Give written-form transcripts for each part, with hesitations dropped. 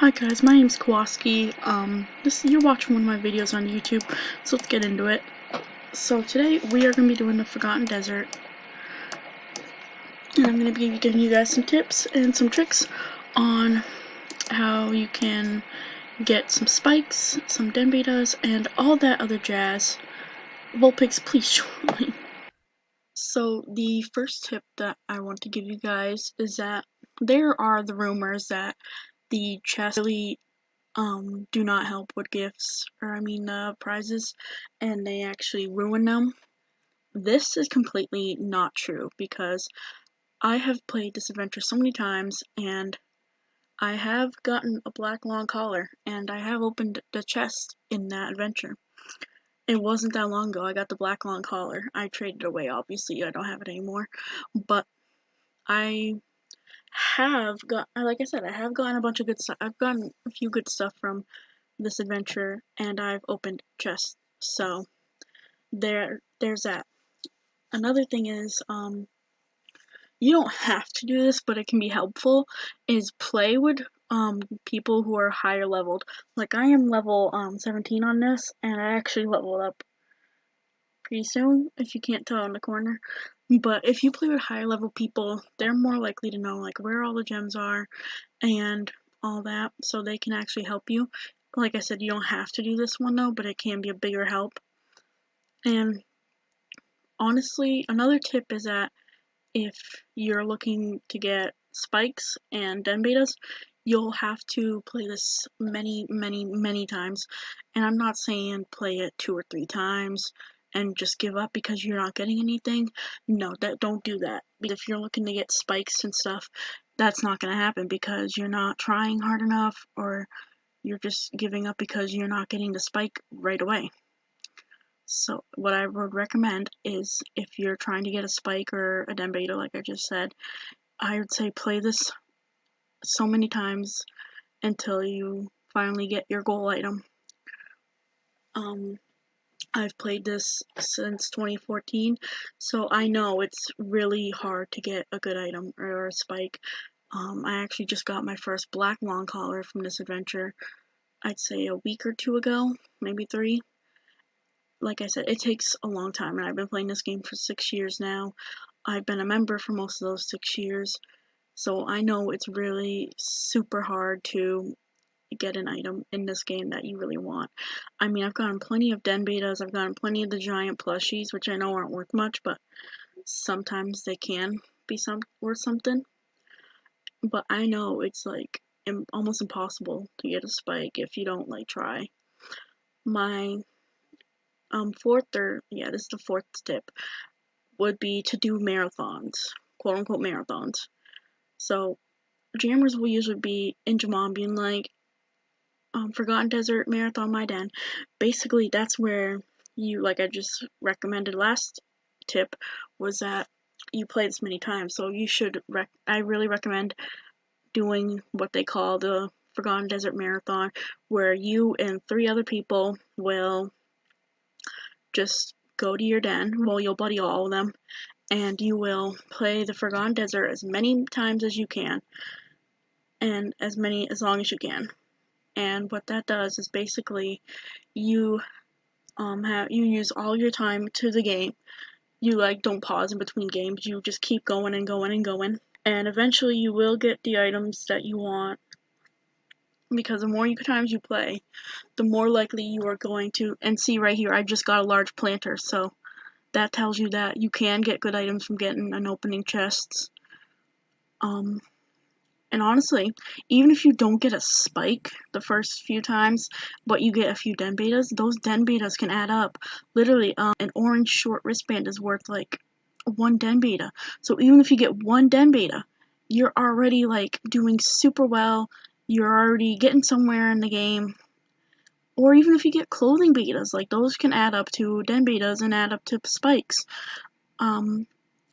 Hi guys, my name's Kowalski. You're watching one of my videos on YouTube, so let's get into it. So today we are going to be doing the Forgotten Desert, and I'm going to be giving you guys some tips and some tricks on how you can get some spikes, some den betas, and all that other jazz. Vulpix, please join me. So the first tip that I want to give you guys is that there are the rumors that the chests really do not help with gifts, or prizes, and they actually ruin them. This is completely not true because I have played this adventure so many times and I have gotten a black long collar and I have opened the chest in that adventure. It wasn't that long ago I got the black long collar. I traded it away, obviously, I don't have it anymore, but I like I said, I have gotten a bunch of good stuff. I've gotten a few good stuff from this adventure, and I've opened chests. So there's that. Another thing is, you don't have to do this, but it can be helpful. Is play with people who are higher leveled. Like I am level 17 on this, and I actually leveled up pretty soon. If you can't tell in the corner. But if you play with higher level people, they're more likely to know like where all the gems are and all that, so they can actually help you. Like I said, you don't have to do this one though, but it can be a bigger help. And honestly, another tip is that if you're looking to get spikes and den betas, you'll have to play this many times. And I'm not saying play it 2 or 3 times and just give up because you're not getting anything. No, don't do that. Because if you're looking to get spikes and stuff, that's not going to happen because you're not trying hard enough, or you're just giving up because you're not getting the spike right away. So what I would recommend is, if you're trying to get a spike or a den beta, like I just said, I would say play this so many times until you finally get your goal item. I've played this since 2014, so I know it's really hard to get a good item or a spike. I actually just got my first black long collar from this adventure, I'd say a week or 2 ago, maybe 3. Like I said, it takes a long time, and I've been playing this game for 6 years now. I've been a member for most of those 6 years, so I know it's really super hard to get an item in this game that you really want. I mean, I've gotten plenty of den betas, I've gotten plenty of the giant plushies, which I know aren't worth much, but sometimes they can be worth something. But I know it's like almost impossible to get a spike if you don't like try. My this is the fourth tip, would be to do marathons, quote unquote marathons. So jammers will usually be in Jamon being like, Forgotten Desert Marathon My Den. Basically, that's where you, like I just recommended last tip, was that you play this many times. So you should, I really recommend doing what they call the Forgotten Desert Marathon, where you and 3 other people will just go to your den, well, you'll buddy all of them, and you will play the Forgotten Desert as many times as you can, and as long as you can. And what that does is basically you you use all your time to the game. You like don't pause in between games. You just keep going and going and going, and eventually you will get the items that you want. Because the more times you play, the more likely you are going to. And see right here, I just got a large planter, so that tells you that you can get good items from getting and opening chests. And honestly, even if you don't get a spike the first few times, but you get a few den betas, those den betas can add up. Literally, an orange short wristband is worth like 1 den beta. So even if you get 1 den beta, you're already like doing super well. You're already getting somewhere in the game. Or even if you get clothing betas, like those can add up to den betas and add up to spikes.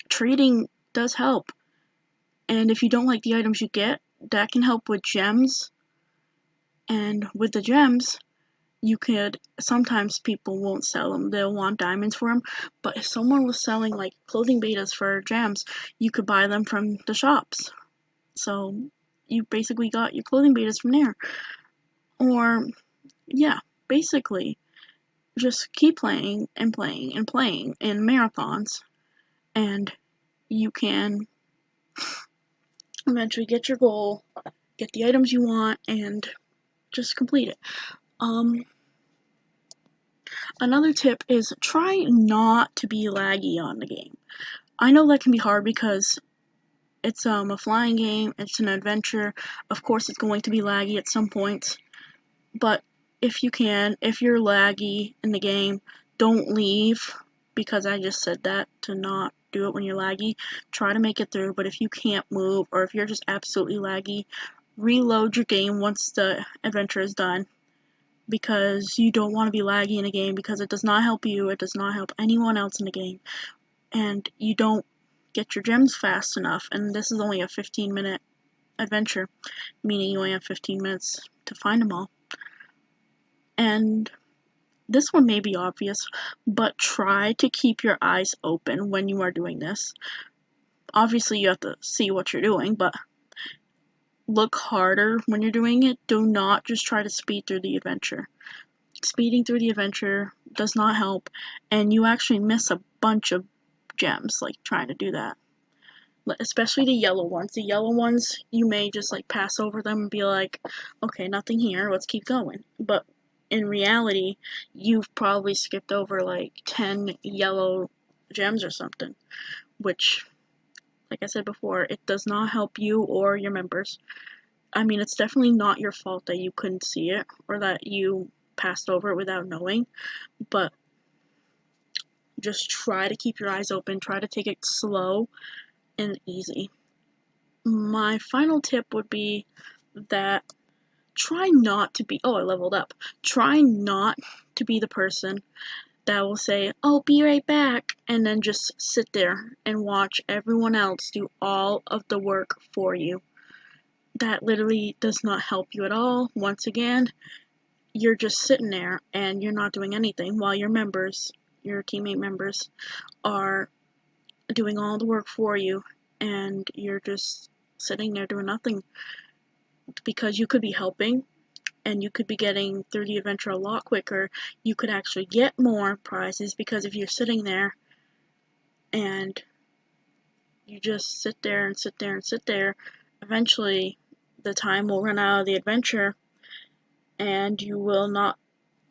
Trading does help. And if you don't like the items you get, that can help with gems. And with the gems, you could, sometimes people won't sell them, they'll want diamonds for them, but if someone was selling like clothing betas for gems, you could buy them from the shops. So you basically got your clothing betas from there. Or, yeah, basically, just keep playing and playing and playing in marathons, and you can eventually get your goal, get the items you want, and just complete it. Another tip is try not to be laggy on the game. I know that can be hard because it's a flying game, it's an adventure, of course it's going to be laggy at some points, but if you can, if you're laggy in the game, don't leave, because I just said that, to not do it when you're laggy. Try to make it through, but if you can't move, or if you're just absolutely laggy, reload your game once the adventure is done, because you don't want to be laggy in a game, because it does not help you, it does not help anyone else in the game, and you don't get your gems fast enough, and this is only a 15-minute adventure, meaning you only have 15 minutes to find them all. And this one may be obvious, but try to keep your eyes open when you are doing this. Obviously you have to see what you're doing, but look harder when you're doing it. Do not just try to speed through the adventure. Speeding through the adventure does not help, and you actually miss a bunch of gems like trying to do that. Especially the yellow ones. The yellow ones, you may just like pass over them and be like, okay, nothing here, let's keep going. But in reality, you've probably skipped over like 10 yellow gems or something, which, like I said before, it does not help you or your members. I mean, it's definitely not your fault that you couldn't see it or that you passed over it without knowing, but just try to keep your eyes open, try to take it slow and easy. My final tip would be that try not to be, oh, I leveled up. Try not to be the person that will say, oh, be right back, and then just sit there and watch everyone else do all of the work for you. That literally does not help you at all. Once again, you're just sitting there and you're not doing anything while your members, your teammate members, are doing all the work for you, and you're just sitting there doing nothing, because you could be helping and you could be getting through the adventure a lot quicker. You could actually get more prizes, because if you're sitting there and you just sit there and sit there and sit there, eventually the time will run out of the adventure and you will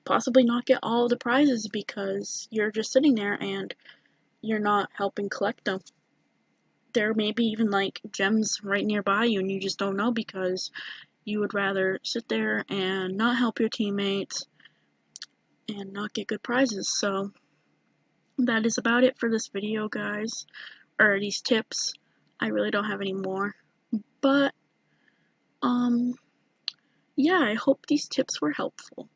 possibly not get all of the prizes because you're just sitting there and you're not helping collect them. There may be even like gems right nearby you and you just don't know, because you would rather sit there and not help your teammates and not get good prizes. So that is about it for this video, guys, or these tips. I really don't have any more, but yeah, I hope these tips were helpful.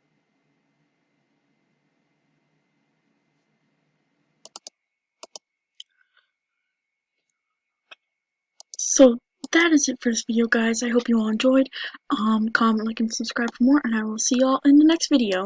So that is it for this video, guys. I hope you all enjoyed. Comment, like, and subscribe for more, and I will see y'all in the next video.